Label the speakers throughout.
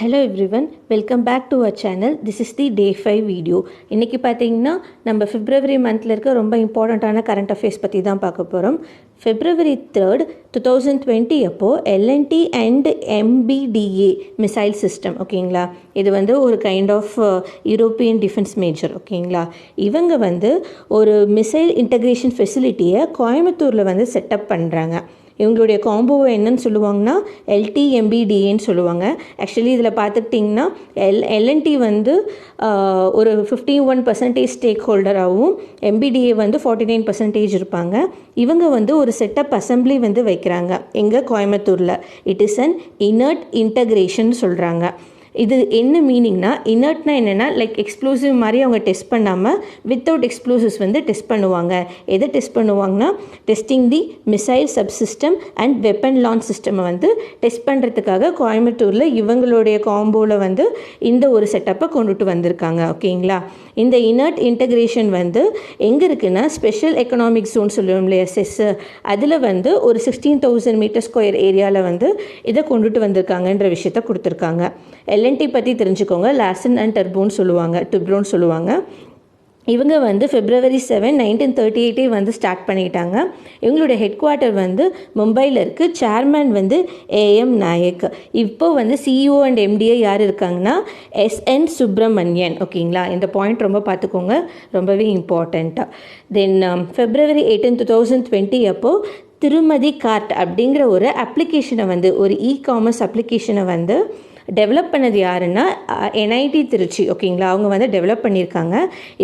Speaker 1: Hello everyone, welcome back to our channel. This is the day 5 video. இன்னைக்கு பார்த்தீங்கன்னா நம்ம February monthல இருக்க ரொம்ப இம்பார்ட்டண்ட்டான கரண்ட் அஃபேர்ஸ் பற்றி தான் பார்க்க போகிறோம். February 3rd 2020 அப்போ L&T and MBDA missile system ஓகேங்களா, இது வந்து ஒரு kind of European defence major ஓகேங்களா. இவங்க வந்து ஒரு மிசைல் இன்டகிரேஷன் ஃபெசிலிட்டியை கோயம்புத்தூரில் வந்து செட்டப் பண்ணுறாங்க. இவங்களுடைய காம்போவை என்னன்னு சொல்லுவாங்கன்னா LTMBDAன்னு சொல்லுவாங்க. ஆக்சுவலி இதில் பார்த்துக்கிட்டிங்கன்னா L&T வந்து ஒரு 51% ஸ்டேக் ஹோல்டராகவும் MBDA வந்து 49% இருப்பாங்க. இவங்க வந்து ஒரு செட்டப் அசம்பிளி வந்து வைக்கிறாங்க எங்கள் கோயம்புத்தூரில். It is an inert integration சொல்கிறாங்க. இது என்ன மீனிங்னா, இனர்ட்னா என்னென்னா லைக் எக்ஸ்ப்ளோசிவ் மாதிரி அவங்க டெஸ்ட் பண்ணாமல் வித்தவுட் எக்ஸ்ப்ளோசிவ்ஸ் வந்து டெஸ்ட் பண்ணுவாங்க. எதை டெஸ்ட் பண்ணுவாங்கன்னா testing the missile subsystem and weapon launch சிஸ்டமை வந்து டெஸ்ட் பண்ணுறதுக்காக கோயம்புத்தூரில் இவங்களுடைய காம்போவில் வந்து இந்த ஒரு செட்டப்பை கொண்டுட்டு வந்திருக்காங்க ஓகேங்களா. இந்த இனர்ட் இன்டகிரேஷன் வந்து எங்கே இருக்குன்னா ஸ்பெஷல் எக்கனாமிக் ஜோன் சொல்லுவோம் இல்லையா, செஸ், அதில் வந்து ஒரு 16,000 மீட்டர் ஸ்கொயர் ஏரியாவில் வந்து இதை கொண்டுட்டு வந்திருக்காங்கன்ற விஷயத்த கொடுத்துருக்காங்க. L&T பற்றி தெரிஞ்சுக்கோங்க, லார்சன் அண்ட் டர்போன்னு சொல்லுவாங்க. இவங்க வந்து February 7, 1938 வந்து ஸ்டார்ட் பண்ணிட்டாங்க. இவங்களுடைய ஹெட் குவார்ட்டர் வந்து மும்பையில் இருக்குது. சேர்மேன் வந்து AM நாயக். இப்போ வந்து CEO அண்ட் MDA யார் இருக்காங்கன்னா SN சுப்ரமணியன் ஓகேங்களா. இந்த பாயிண்ட் ரொம்ப பார்த்துக்கோங்க, ரொம்பவே இம்பார்ட்டண்ட்டாக. தென் February 18, 2020 அப்போது திருமதி கார்ட் அப்படிங்கிற ஒரு அப்ளிகேஷனை வந்து ஒரு இ-காமர்ஸ் அப்ளிகேஷனை வந்து டெவலப் பண்ணது யாருன்னா NIT திருச்சி ஓகேங்களா. அவங்க வந்து டெவலப் பண்ணியிருக்காங்க.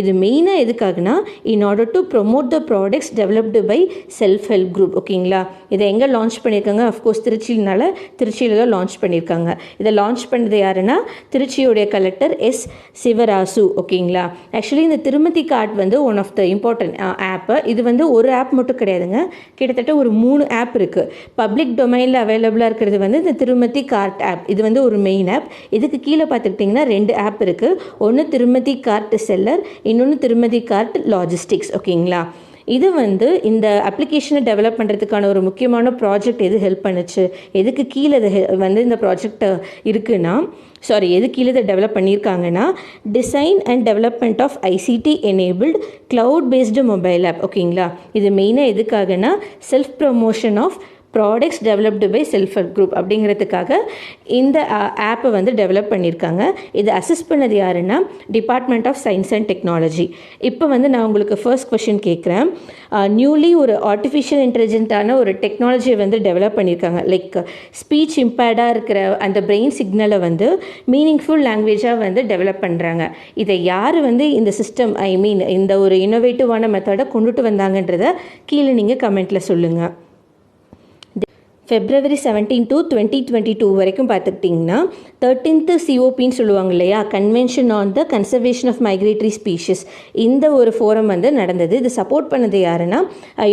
Speaker 1: இது மெயினாக எதுக்காகனா in order to promote the products developed by self help group ஓகேங்களா. இதை எங்கே லான்ச் பண்ணியிருக்காங்க, அஃப்கோர்ஸ் திருச்சியில் தான் லான்ச் பண்ணியிருக்காங்க. இதை லான்ச் பண்ணது யாருன்னா திருச்சியோடைய கலெக்டர் S சிவராசு ஓகேங்களா. ஆக்சுவலி இந்த திருமதி கார்ட் வந்து ஒன் ஆஃப் த இம்பார்ட்டன்ட் ஆப்பு. இது வந்து ஒரு ஆப் மட்டும் கிடையாதுங்க, கிட்டத்தட்ட ஒரு 3 ஆப் இருக்குது. பப்ளிக் டொமைனில் அவைலபிளாக இருக்கிறது வந்து இந்த திருமதி கார்ட் ஆப். இது வந்து ஒரு மெயின் ஆப். இதுக்கு கீழே பார்த்துக்கிட்டிங்கன்னா 2 ஆப் இருக்குது. ஒன்று திருமதி கார்ட் செல்லர், இன்னொன்று திருமதி கார்ட் லாஜிஸ்டிக்ஸ் ஓகேங்களா. இது வந்து இந்த அப்ளிகேஷனை டெவலப் பண்ணுறதுக்கான ஒரு முக்கியமான ப்ராஜெக்ட் எது ஹெல்ப் பண்ணுச்சு, எதுக்கு கீழே வந்து இந்த ப்ராஜெக்ட் இருக்குன்னா எது கீழே இதை டெவலப் பண்ணியிருக்காங்கன்னா design and development of ICT enabled cloud based mobile app ஓகேங்களா. இது மெயினாக எதுக்காகனா self promotion of products developed by self help group அப்படிங்கிறதுக்காக இந்த ஆப்பை வந்து டெவலப் பண்ணியிருக்காங்க. இதை அசிஸ்ட் பண்ணது யாருன்னா department of science and technology. இப்போ வந்து நான் உங்களுக்கு ஃபர்ஸ்ட் கொஷின் கேட்குறேன். நியூலி ஒரு ஆர்டிஃபிஷியல் இன்டெலிஜென்ட்டான ஒரு டெக்னாலஜியை வந்து டெவலப் பண்ணியிருக்காங்க. லைக் ஸ்பீச் இம்பேர்டாக இருக்கிற அந்த பிரெயின் சிக்னலை வந்து மீனிங்ஃபுல் லாங்குவேஜாக வந்து டெவலப் பண்ணுறாங்க. இதை யார் வந்து இந்த சிஸ்டம் இந்த ஒரு இன்னோவேட்டிவான மெத்தடை கொண்டுட்டு வந்தாங்கன்றதை கீழே நீங்கள் கமெண்ட்டில் சொல்லுங்கள். February 17 to 2022 வரைக்கும் பார்த்துக்கிட்டிங்கன்னா 13th COPன்னு சொல்லுவாங்க இல்லையா, convention on the conservation of migratory species. இந்த ஒரு ஃபோரம் வந்து நடந்தது. இது சப்போர்ட் பண்ணது யாருன்னா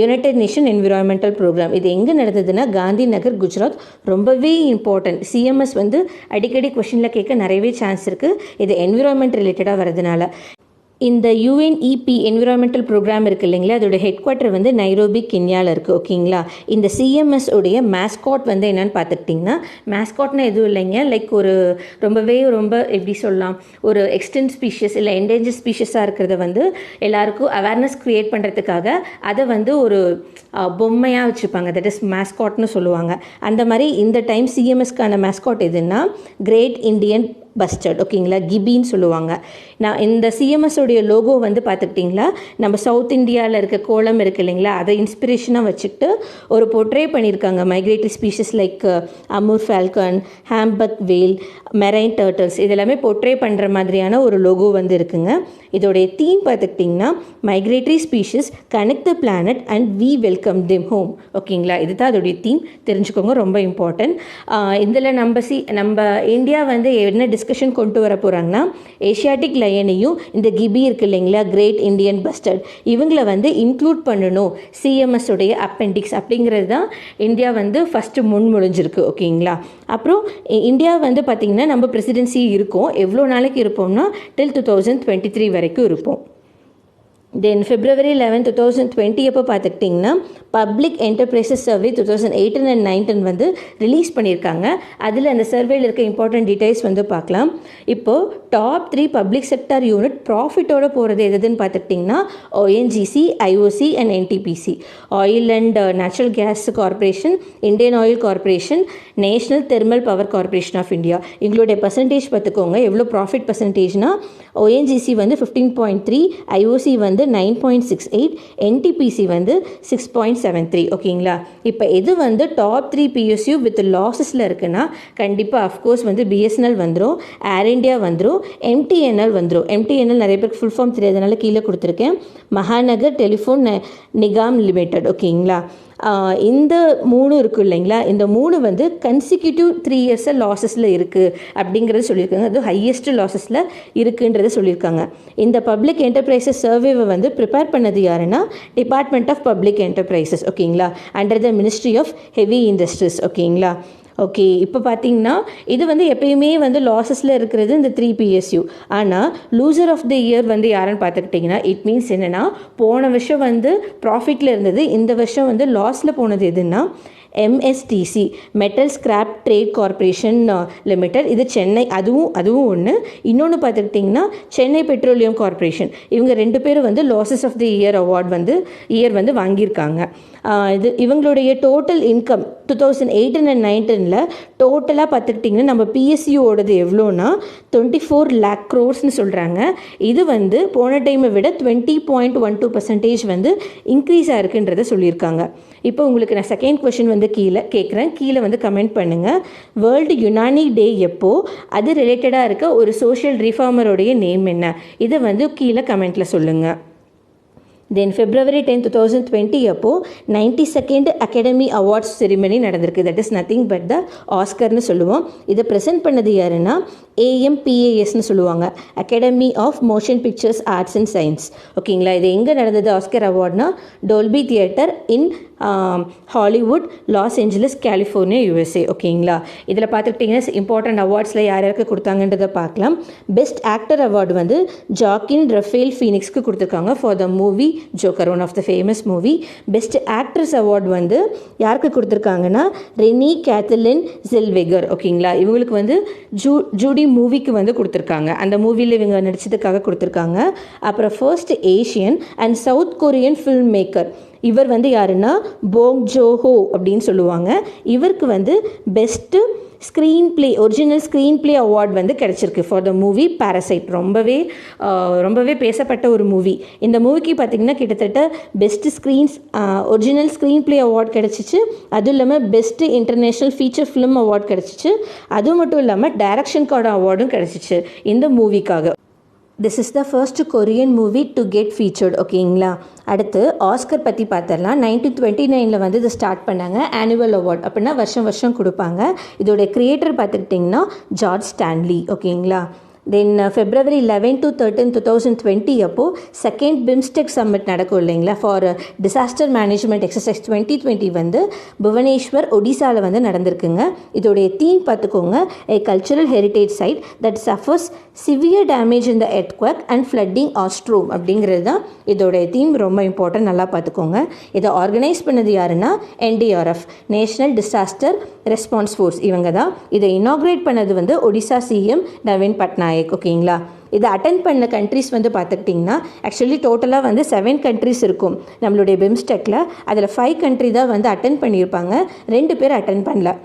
Speaker 1: யுனைடெட் நேஷன் என்விரான்மெண்டல் ப்ரோக்ராம். இது எங்கே நடந்ததுன்னா காந்தி நகர், குஜராத். ரொம்பவே இம்பார்ட்டன்ட். CMS வந்து அடிக்கடி கொஷினில் கேட்க நிறையவே சான்ஸ் இருக்குது, இது என்விரான்மெண்ட் ரிலேட்டடாக வரதுனால. இந்த UNEP என்விரான்மெண்டல் ப்ரோக்ராம் இருக்குது இல்லைங்களா, அதோட ஹெட் குவார்ட்டர் வந்து நைரோபி, கென்யாவில் இருக்குது ஓகேங்களா. இந்த CMS உடைய மேஸ்காட் வந்து என்னென்னு பார்த்துக்கிட்டிங்கன்னா, மேஸ்காட்னா எதுவும் இல்லைங்க, லைக் ஒரு ரொம்ப எப்படி சொல்லலாம், ஒரு எக்ஸ்டென்ட் ஸ்பீஷியஸ் இல்லை என்டேஞ்சர் ஸ்பீஷியஸாக இருக்கிறத வந்து எல்லாருக்கும் அவேர்னஸ் க்ரியேட் பண்ணுறதுக்காக அதை வந்து ஒரு பொம்மையாக வச்சுருப்பாங்க. தட் இஸ் மேஸ்காட்னு சொல்லுவாங்க. அந்த மாதிரி இந்த டைம் CMSக்கான மேஸ்காட் எதுன்னா கிரேட் இண்டியன் பஸ்டர்ட் ஓகேங்களா, கிபின்னு சொல்லுவாங்க. நான் இந்த CMS உடைய லோகோ வந்து பார்த்துக்கிட்டிங்களா, நம்ம சவுத் இந்தியாவில் இருக்க கோலம் இருக்குது இல்லைங்களா, அதை இன்ஸ்பிரேஷனாக வச்சுக்கிட்டு ஒரு போர்ட்ரே பண்ணியிருக்காங்க. Migratory species like Amur falcon, humpback whale, marine turtles இதெல்லாமே போர்ட்ரே பண்ணுற மாதிரியான ஒரு லோகோ வந்து இருக்குங்க. இதோடைய தீம் பார்த்துக்கிட்டிங்கன்னா migratory species connect the planet and we welcome them home ஓகேங்களா. இதுதான் அதோடைய தீம், தெரிஞ்சுக்கோங்க, ரொம்ப இம்பார்ட்டன்ட். இதில் நம்ம இந்தியா வந்து என்ன டிஸ்கஷன் கொண்டு வர போகிறாங்கன்னா ஏஷியாட்டிக் லயனையும் இந்த கிபி இருக்குது இல்லைங்களா, கிரேட் இண்டியன் பஸ்டர்ட், இவங்களை வந்து இன்க்ளூட் பண்ணணும் CMS உடைய அப்பெண்டிக்ஸ் அப்படிங்கிறது தான் இந்தியா வந்து ஃபஸ்ட்டு முன்மொழிஞ்சிருக்கு ஓகேங்களா. அப்புறம் இந்தியா வந்து பார்த்திங்கன்னா நம்ம பிரசிடென்சி இருக்கோம். எவ்வளோ நாளைக்கு இருப்போம்னா till 2023 வரைக்கும் இருப்போம். தென் February 11, 2020 அப்போ பார்த்துக்கிட்டிங்கன்னா பப்ளிக் என்டர்பிரைசஸ் சர்வே 2018 and 19 வந்து ரிலீஸ் பண்ணியிருக்காங்க. அதில் அந்த சர்வேயில் இருக்க இம்பார்ட்டன்ட் டீடைல்ஸ் வந்து பார்க்கலாம். இப்போது டாப் 3 பப்ளிக் செக்டார் யூனிட் ப்ராஃபிட்டோடு போகிறது எதுன்னு பார்த்துக்கிட்டிங்கன்னா ONGC, IOC and NTPC. Oil and natural gas corporation, Indian oil corporation, national thermal power corporation of India. எங்களுடைய பர்சன்டேஜ் பார்த்துக்கோங்க எவ்வளோ ப்ராஃபிட் பர்சன்டேஜ்னால் ONGC வந்து 15.3, IOC வந்து 9.68, NTPC வந்து 6.73. ஓகேங்களா. இப்போ எது வந்து டாப் 3 PSU வித் லாஸஸில் இருக்குன்னா கண்டிப்பாக அஃப்கோர்ஸ் வந்து BSNL வந்துடும், ஏர் இண்டியா வந்துடும், MTNL வந்துடும். MTNL நிறைய பேருக்கு ஃபுல் ஃபார்ம் தெரியாதனால கீழே கொடுத்துருக்கேன். Mahanagar telephone Nigam limited. ஓகேங்களா. இந்த 3 இருக்குது இல்லைங்களா. இந்த 3 வந்து கன்சிக்யூட்டிவ் 3 இயர்ஸாக லாஸஸில் இருக்குது அப்படிங்கிறது சொல்லியிருக்காங்க. அது ஹையஸ்ட் லாஸஸில் இருக்குன்றதை சொல்லியிருக்காங்க. இந்த பப்ளிக் என்டர்பிரைசஸ் சர்வேவை வந்து ப்ரிப்பேர் பண்ணது யாருன்னா டிபார்ட்மெண்ட் ஆஃப் பப்ளிக் என்டர்பிரைசஸ். ஓகேங்களா. Under the ministry of heavy industries. ஓகேங்களா. ஓகே, இப்போ பார்த்தீங்கன்னா இது வந்து எப்பயுமே வந்து லாஸஸில் இருக்கிறது இந்த 3 PSU. ஆனால் லூசர் ஆஃப் த இயர் வந்து யாருன்னு பார்த்துக்கிட்டிங்கன்னா இட் மீன்ஸ் என்னென்னா போன வருஷம் வந்து ப்ராஃபிட்டில் இருந்தது, இந்த வருஷம் வந்து லாஸில் போனது எதுன்னா MSTC, metal scrap trade corporation limited. இது சென்னை, அதுவும் ஒன்று. இன்னொன்று பார்த்துக்கிட்டிங்கன்னா சென்னை பெட்ரோலியம் கார்பரேஷன். இவங்க 2 பேரும் வந்து Laureus of the year award வந்து வாங்கியிருக்காங்க. இது இவங்களுடைய டோட்டல் இன்கம் 2018 and 19 டோட்டலாக பார்த்துக்கிட்டிங்கன்னா நம்ம PSUவோடது எவ்வளோன்னா 24 lakh crores சொல்கிறாங்க. இது வந்து போன டைமை விட 20.12% வந்து இன்க்ரீஸ் ஆகிருக்குன்றதை சொல்லியிருக்காங்க. இப்போ உங்களுக்கு நான் செகண்ட் கொஷின் வந்து கீழே வந்து கமெண்ட் பண்ணுங்கள். வேர்ல்டு யுனானி டே எப்போ, அது ரிலேட்டடாக இருக்க ஒரு சோஷியல் ரிஃபார்மருடைய நேம் என்ன, இதை வந்து கீழே கமெண்ட்டில் சொல்லுங்கள். தென் February 10, 2020 அப்போது 92nd அகாடமி அவார்ட்ஸ் செரிமனி நடந்திருக்கு. That is nothing but the ஆஸ்கர்னு சொல்லுவோம். இதை ப்ரெசென்ட் பண்ணது யாருன்னா AMPASன்னு சொல்லுவாங்க, Academy of Motion Pictures Arts and Science. ஓகேங்களா. இது எங்கே நடந்தது ஆஸ்கர் அவார்ட்னா Dolby Theatre in Hollywood, Los Angeles, California, USA. ஓகேங்களா. இதில் பார்த்துக்கிட்டிங்கன்னா இம்பார்ட்டன்ட் அவார்ட்ஸில் யார் யாருக்கு கொடுத்தாங்கன்றதை பார்க்கலாம். பெஸ்ட் ஆக்டர் அவார்டு வந்து ஜாக்கின் ரஃபேல் ஃபீனிக்ஸ்க்கு கொடுத்துருக்காங்க for the movie Joker, one of the famous movie. Best actress award வந்து யாருக்கு கொடுத்துருக்காங்கன்னா ரெனி கேத்தலின் ஜெல்வெகர். ஓகேங்களா. இவங்களுக்கு வந்து ஜூடி மூவிக்கு வந்து கொடுத்துருக்காங்க, அந்த மூவியில் இவங்க நடிச்சதுக்காக கொடுத்துருக்காங்க. அப்புறம் first Asian and south Korean film maker இவர் வந்து யாருன்னா போங் ஜோஹோ அப்படின்னு சொல்லுவாங்க. இவருக்கு வந்து best screen play, original screenplay award வந்து கிடச்சிருக்கு ஃபார் த மூவி பேரசைட். ரொம்பவே பேசப்பட்ட ஒரு மூவி. இந்த மூவிக்கு பார்த்திங்கன்னா கிட்டத்தட்ட best original screenplay award கிடச்சிச்சு. அதுவும் இல்லாமல் best international feature film award கிடச்சிச்சு. அதுவும் மட்டும் இல்லாமல் டைரக்ஷனுக்கான அவார்டும் கிடச்சிச்சு இந்த மூவிக்காக. This is the first Korean movie to get featured. ஓகேங்களா. அடுத்து ஆஸ்கர் பற்றி பார்த்தரலாம். 1929 வந்து இதை ஸ்டார்ட் பண்ணாங்க. ஆனுவல் அவார்ட் அப்படின்னா வருஷம் கொடுப்பாங்க. இதோடைய கிரியேட்டர் பார்த்துக்கிட்டிங்கன்னா ஜார்ஜ் ஸ்டான்லி. ஓகேங்களா. தென் February 11 to 13, 2020 அப்போது செகண்ட் பிம்ஸ்டெக் சம்மிட் நடக்கும் இல்லைங்களா ஃபார் டிசாஸ்டர் மேனேஜ்மெண்ட் எக்ஸசைஸ் 2020 வந்து புவனேஸ்வர், ஒடிசாவில் வந்து நடந்திருக்குங்க. இதோடைய தீம் பார்த்துக்கோங்க, a cultural heritage site that suffers severe damage in the earthquake and flooding ஆஸ்ட்ரோம் அப்படிங்கிறது தான் இதோடைய தீம். ரொம்ப இம்பார்ட்டன்ட், நல்லா பார்த்துக்கோங்க. இதை ஆர்கனைஸ் பண்ணது யாருன்னா NDRF, national disaster response force. இவங்க தான். இதை இனாக்ரேட் பண்ணது வந்து ஒடிசா CM நவீன் பட்நாயக். ஓகேங்களா. இதை அட்டென்ட் பண்ண கண்ட்ரிஸ் வந்து பார்த்துக்கிட்டிங்கன்னா ஆக்சுவலி டோட்டலாக வந்து 7 கண்ட்ரிஸ் இருக்கும் நம்மளுடைய பிம்ஸ்டெக்கில். அதில் 5 கண்ட்ரி தான் வந்து அட்டென்ட் பண்ணியிருப்பாங்க, 2 பேர் அட்டென்ட் பண்ணல.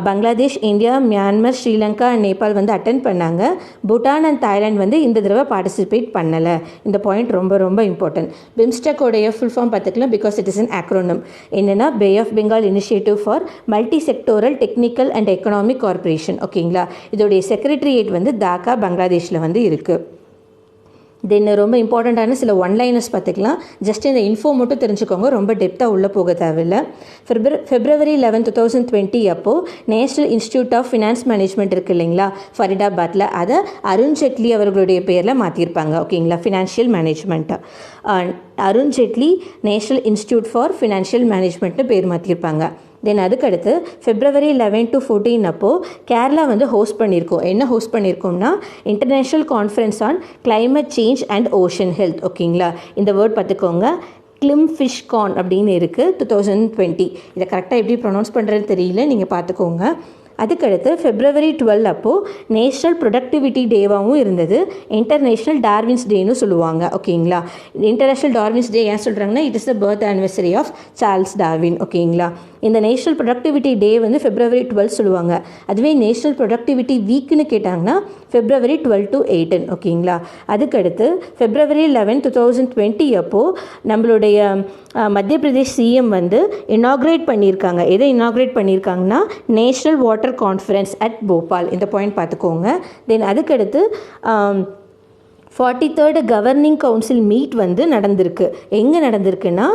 Speaker 1: Bangladesh, India, Myanmar, Sri Lanka and Nepal வந்து அட்டென்ட் பண்ணாங்க. பூட்டான் அண்ட் தாய்லாந்து வந்து இந்த தடவை பார்ட்டிசிபேட் பண்ணலை. இந்த பாயிண்ட் ரொம்ப இம்பார்ட்டன்ட். பிம்ஸ்டெக்கோடைய ஃபுல் ஃபார்ம் பார்த்துக்கலாம் because it is an acronym. என்னென்னா Bay of Bengal initiative for multi sectoral technical and economic cooperation. ஓகேங்களா. இதோடைய செக்ரட்டரியேட் வந்து டாக்கா, பங்களாதேஷில் வந்து இருக்குது. தென் ரொம்ப இம்பார்ட்டண்ட்டான சில ஒன்லைனர்ஸ் பார்த்துக்கலாம். ஜஸ்ட் இந்த இன்ஃபோ மட்டும் தெரிஞ்சுக்கோங்க, ரொம்ப டெப்த்தாக உள்ளே போக தேவையில்லை. February 11, 2020 அப்போது national institute of finance management இருக்குது இல்லைங்களா ஃபரிதாபாத்தில், அதை அருண் ஜெட்லி அவர்களுடைய பேரில் மாற்றிருப்பாங்க. ஓகேங்களா. Financial management Arun Jaitley national institute for financial மேனேஜ்மெண்ட்னு பேர் மாற்றிருப்பாங்க. தென் அதுக்கடுத்து February 11 to 14 அப்போது கேரளா வந்து ஹோஸ்ட் பண்ணியிருக்கோம். என்ன ஹோஸ்ட் பண்ணியிருக்கோம்னா international conference on climate change and ocean health. ஓகேங்களா, இந்த வேர்ட் பார்த்துக்கோங்க. கிளிம்ஃபிஷ்கான் அப்படின்னு இருக்குது 2020. இதை கரெக்டாக எப்படி ப்ரொனவுன்ஸ் பண்ணுறதுன்னு தெரியல, நீங்கள் பார்த்துக்கோங்க. அதுக்கடுத்து February 12 அப்போது நேஷ்னல் ப்ரொடக்டிவிட்டி டேவாகவும் இருந்தது. இன்டர்நேஷ்னல் டார்வின்ஸ் டேன்னு சொல்லுவாங்க. ஓகேங்களா, இன்டர்நேஷ்னல் டார்வின்ஸ் டே ஏன் சொல்கிறாங்கன்னா it is the birth anniversary of Charles Darwin. ஓகேங்களா, இந்த நேஷ்னல் ப்ரொடக்டிவிட்டி டே வந்து February 12 சொல்லுவாங்க. அதுவே நேஷ்னல் ப்ரொடக்டிவிட்டி வீக்னு கேட்டாங்கன்னா February 12 to 18. ஓகேங்களா, அதுக்கடுத்து February 11, 2020 அப்போது நம்மளுடைய மத்திய பிரதேஷ் சிஎம் வந்து இனாக்ரேட் பண்ணியிருக்காங்க. எதை இனாக்ரேட் பண்ணியிருக்காங்கன்னா national water conference at Bhopal. இந்த பாயிண்ட் பார்த்துக்கோங்க. தென் அதுக்கடுத்து 43rd கவர்னிங் கவுன்சில் மீட் வந்து நடந்திருக்கு. எங்கே நடந்திருக்குன்னா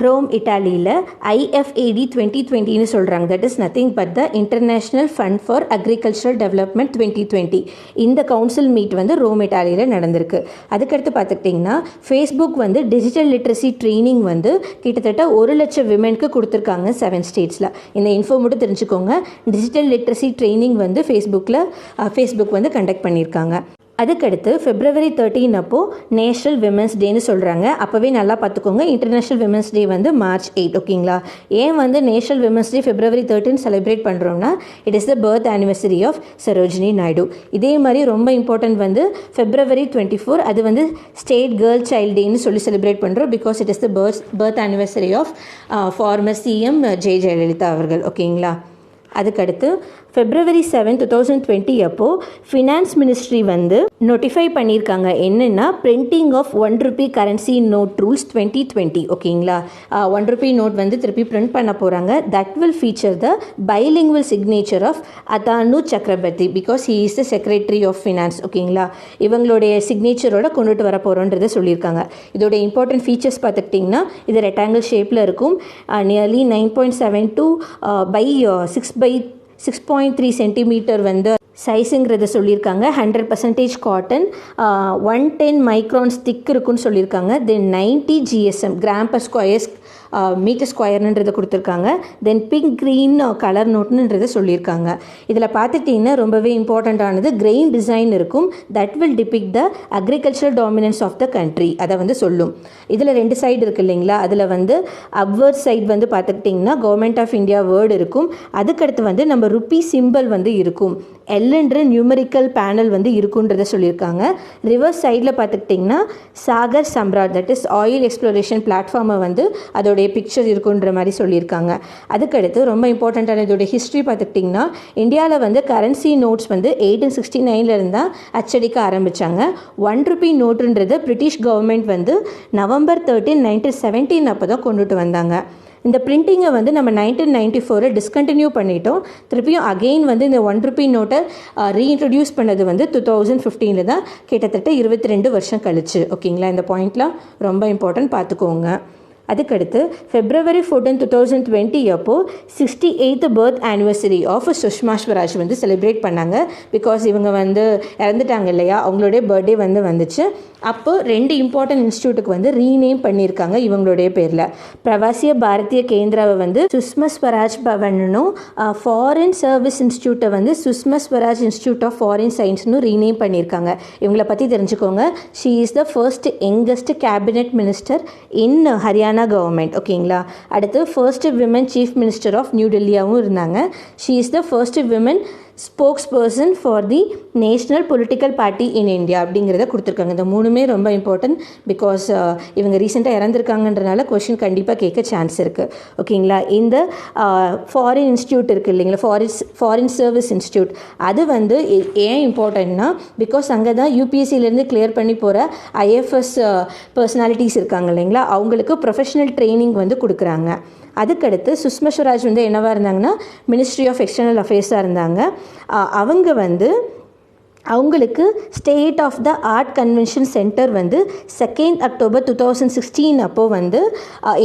Speaker 1: ரோம், இட்டாலியில். IFAD 2020ன்னு சொல்கிறாங்க. That is nothing but the international fund for agricultural development 2020. இந்த கவுன்சில் மீட் வந்து ரோம், இட்டாலியில் நடந்திருக்கு. அதுக்கடுத்து பார்த்துக்கிட்டிங்கன்னா ஃபேஸ்புக் வந்து டிஜிட்டல் லிட்ரஸி ட்ரைனிங் வந்து கிட்டத்தட்ட 100,000 விமென்க்கு கொடுத்துருக்காங்க 7 ஸ்டேட்ஸில். இந்த இன்ஃபோ மட்டும் தெரிஞ்சுக்கோங்க. டிஜிட்டல் லிட்ரஸி ட்ரைனிங் வந்து ஃபேஸ்புக் வந்து கண்டக்ட் பண்ணியிருக்காங்க. அதுக்கடுத்து February 13 அப்போது நேஷ்னல் விமென்ஸ் டேன்னு சொல்கிறாங்க. அப்போவே நல்லா பார்த்துக்கோங்க, இன்டர்நேஷ்னல் விமென்ஸ் டே வந்து March 8. ஓகேங்களா, ஏன் வந்து national women's day February 13 celebrate பண்ணுறோம்னா it is the birth anniversary of Sarojini Naidu. இதே மாதிரி ரொம்ப இம்பார்ட்டன்ட் வந்து February 24, அது வந்து ஸ்டேட் கேர்ள் சைல்ட் டேன்னு சொல்லி செலிப்ரேட் பண்ணுறோம். Because it is the birth anniversary of former CM Jayalalithaa அவர்கள். ஓகேங்களா, அதுக்கடுத்து February 7, 2020 அப்போது ஃபினான்ஸ் மினிஸ்ட்ரி வந்து நோட்டிஃபை பண்ணியிருக்காங்க. என்னென்னா printing of ₹1 currency note rules 2020. ஓகேங்களா, ₹1 நோட் வந்து திருப்பி பிரிண்ட் பண்ண போகிறாங்க. That will feature the bilingual signature of Atanu Chakraborty because he is the secretary of finance. ஓகேங்களா, இவங்களுடைய சிக்னேச்சரோட கொண்டுட்டு வர போகிறோன்றதை சொல்லியிருக்காங்க. இதோட இம்பார்ட்டன்ட் ஃபீச்சர்ஸ் பார்த்துக்கிட்டிங்கன்னா இது ரெக்டாங்கிள் ஷேப்பில் இருக்கும். நியர்லி 9.72 by 6.3 சென்டிமீட்டர் வந்து சைஸுங்கிறத சொல்லியிருக்காங்க. 100% காட்டன், 110 மைக்ரான்ஸ் திக் இருக்குன்னு சொல்லியிருக்காங்க. Then 90 GSM gram per metre ஸ்கொயர்ன்றதை கொடுத்துருக்காங்க. தென் பிங்க் க்ரீன் கலர் நோட்னுன்றதை சொல்லியிருக்காங்க. இதில் பார்த்துட்டிங்கன்னா ரொம்பவே இம்பார்ட்டண்ட்டானது கிரெயின் டிசைன் இருக்கும். That will depict the agricultural dominance of the country, அதை வந்து சொல்லும். இதில் 2 சைடு இருக்குது இல்லைங்களா, அதில் வந்து அப்வர்ட் சைடு வந்து பார்த்துக்கிட்டிங்கன்னா கவர்மெண்ட் ஆஃப் இந்தியா வேர்டு இருக்கும். அதுக்கடுத்து வந்து நம்ம ருப்பி சிம்பிள் வந்து இருக்கும். எல்லுன்ற நியூமரிக்கல் பேனல் வந்து இருக்குன்றதை சொல்லியிருக்காங்க. ரிவர்ஸ் சைடில் பார்த்துக்கிட்டிங்கன்னா Sagar Samrat that is oil exploration பிளாட்ஃபார்மை வந்து அதோடைய பிக்சர் இருக்குன்ற மாதிரி சொல்லியிருக்காங்க. அதுக்கடுத்து ரொம்ப இம்பார்ட்டண்ட்டான இதோட ஹிஸ்ட்ரி பார்த்துக்கிட்டிங்கன்னா இந்தியாவில் வந்து கரன்சி நோட்ஸ் வந்து 1869 இருந்தால் அச்சடிக்க ஆரம்பித்தாங்க. ₹1 நோட்டுன்றது பிரிட்டிஷ் கவர்மெண்ட் வந்து November 13, 1917 அப்போ தான் கொண்டுட்டு வந்தாங்க. இந்த பிரிண்டிங்கை வந்து நம்ம 1994 டிஸ்கண்டினியூ பண்ணிட்டோம். திருப்பியும் அகெயின் வந்து இந்த ₹1 நோட்டை ரீஇன்ட்ரடியூஸ் பண்ணது வந்து 2015 தான், கிட்டத்தட்ட 22 வருஷம் கழிச்சு. ஓகேங்களா, இந்த பாயிண்ட்லாம் ரொம்ப இம்பார்ட்டன்ட், பார்த்துக்கோங்க. அதுக்கடுத்து February 14, 2020 அப்போது 68th birth anniversary of Sushma Swaraj வந்து செலிப்ரேட் பண்ணாங்க. பிகாஸ் இவங்க வந்து இறந்துட்டாங்க இல்லையா, அவங்களுடைய பர்த்டே வந்து வந்துச்சு. அப்போ 2 இம்பார்ட்டன்ட் இன்ஸ்டியூட்டுக்கு வந்து ரீநேம் பண்ணியிருக்காங்க இவங்களுடைய பேரில். பிரவாசிய பாரதிய கேந்திராவை வந்து சுஷ்மா ஸ்வராஜ் பவன்னும் ஃபாரின் சர்வீஸ் இன்ஸ்டியூட்டை வந்து Sushma Swaraj institute of foreign சயின்ஸ்னு ரீநேம் பண்ணியிருக்காங்க. இவங்களை பற்றி தெரிஞ்சுக்கோங்க. She is the first youngest cabinet minister in Haryana government. ஓகேங்களா, அடுத்து first women chief minister of New டெல்லியாகவும் இருந்தாங்க. She is the first women spokesperson for the national political party in India அப்படிங்கிறத கொடுத்துருக்காங்க. இந்த 3மே ரொம்ப இம்பார்ட்டன்ட். பிகாஸ் இவங்க ரீசெண்டாக இறந்துருக்காங்கன்றனால கொஷின் கண்டிப்பாக கேட்க சான்ஸ் இருக்குது. ஓகேங்களா, இந்த ஃபாரின் இன்ஸ்டியூட் இருக்குது இல்லைங்களா, ஃபாரின் சர்வீஸ் இன்ஸ்டியூட், அது வந்து ஏன் இம்பார்ட்டன்ட்னா பிகாஸ் அங்கே தான் யூபிஎஸ்சிலேருந்து கிளியர் பண்ணி போகிற IFS பர்சனாலிட்டிஸ் இருக்காங்க இல்லைங்களா, அவங்களுக்கு ப்ரொஃபஷனல் ட்ரைனிங் வந்து கொடுக்குறாங்க. அதுக்கடுத்து சுஷ்மா ஸ்வராஜ் வந்து என்னவாக இருந்தாங்கன்னா மினிஸ்ட்ரி ஆஃப் எக்ஸ்டர்னல் அஃபேர்ஸாக இருந்தாங்க. அவங்க வந்து அவங்களுக்கு state of the art convention centre வந்து 2 October 2016 அப்போது வந்து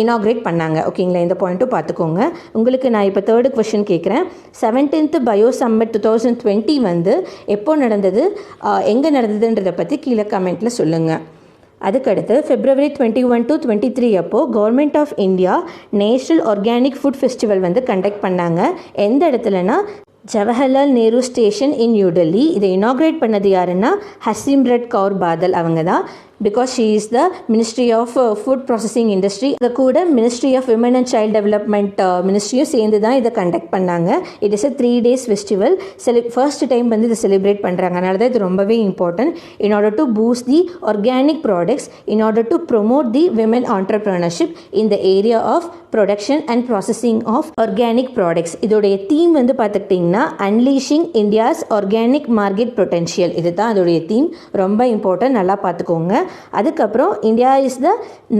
Speaker 1: இனாக்ரேட் பண்ணாங்க. ஓகேங்களா, இந்த பாயிண்ட்டும் பார்த்துக்கோங்க. உங்களுக்கு நான் இப்போ 3rd கொஷின் கேட்குறேன். 17th பயோ சம்மிட் 2020 வந்து எப்போ நடந்தது, எங்கே நடந்ததுன்றதை பற்றி கீழே கமெண்ட்டில் சொல்லுங்கள். அதுக்கடுத்து February 21 to 23 அப்போ government of India national organic food festival வந்து கண்டக்ட் பண்ணாங்க. எந்த இடத்துலனா ஜவஹர்லால் நேரு ஸ்டேஷன் இன் நியூ டெல்லி. இதை இனாக்ரேட் பண்ணது யாருன்னா ஹசிம்ரட் கவுர் பாதல் அவங்க தான். Because she is the ministry of food processing industry. இதை கூட ministry of women and child development மினிஸ்ட்ரியும் சேர்ந்து தான் இதை கண்டக்ட் பண்ணாங்க. It is a 3 days festival. First time வந்து இதை செலிப்ரேட் பண்ணுறாங்க. அதனால தான் இது ரொம்பவே important. In order to boost the organic products, in order to promote the women entrepreneurship in the area of production and processing of organic products. இதோடைய theme வந்து பார்த்துக்கிட்டிங்கன்னா unleashing India's organic market potential. இது தான் அதோடைய theme. ரொம்ப important, நல்லா பார்த்துக்கோங்க. அதுக்கப்புறம் India is the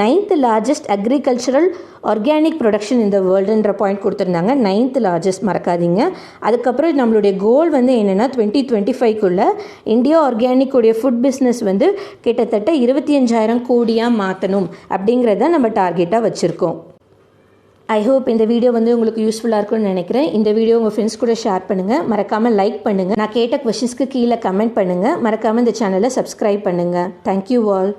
Speaker 1: 9th largest agricultural organic production இந்த வேர்ல்டுன்ற பாயிண்ட் கொடுத்துருந்தாங்க. 9th லார்ஜஸ்ட், மறக்காதீங்க. அதுக்கப்புறம் நம்மளுடைய கோல் வந்து என்னென்னா 2025க்குள்ளே இந்தியா ஆர்கானிக்குடைய ஃபுட் பிஸ்னஸ் வந்து கிட்டத்தட்ட 25,000 கோடியாக மாற்றணும் அப்படிங்கிறத நம்ம டார்கெட்டாக வச்சுருக்கோம். ஐ ஹோப் இந்த வீடியோ வந்து உங்களுக்கு யூஸ்ஃபுல்லாக இருக்கும்னு நினைக்கிறேன். இந்த வீடியோ உங்கள் ஃப்ரெண்ட்ஸ் கூட ஷேர் பண்ணுங்கள். மறக்காமல் லைக் பண்ணுங்கள். நான் கேட்ட கொஷின்ஸ்க்கு கீழே கமெண்ட் பண்ணுங்கள். மறக்காமல் இந்த சேனலை சப்ஸ்கிரைப் பண்ணுங்கள். Thank you all.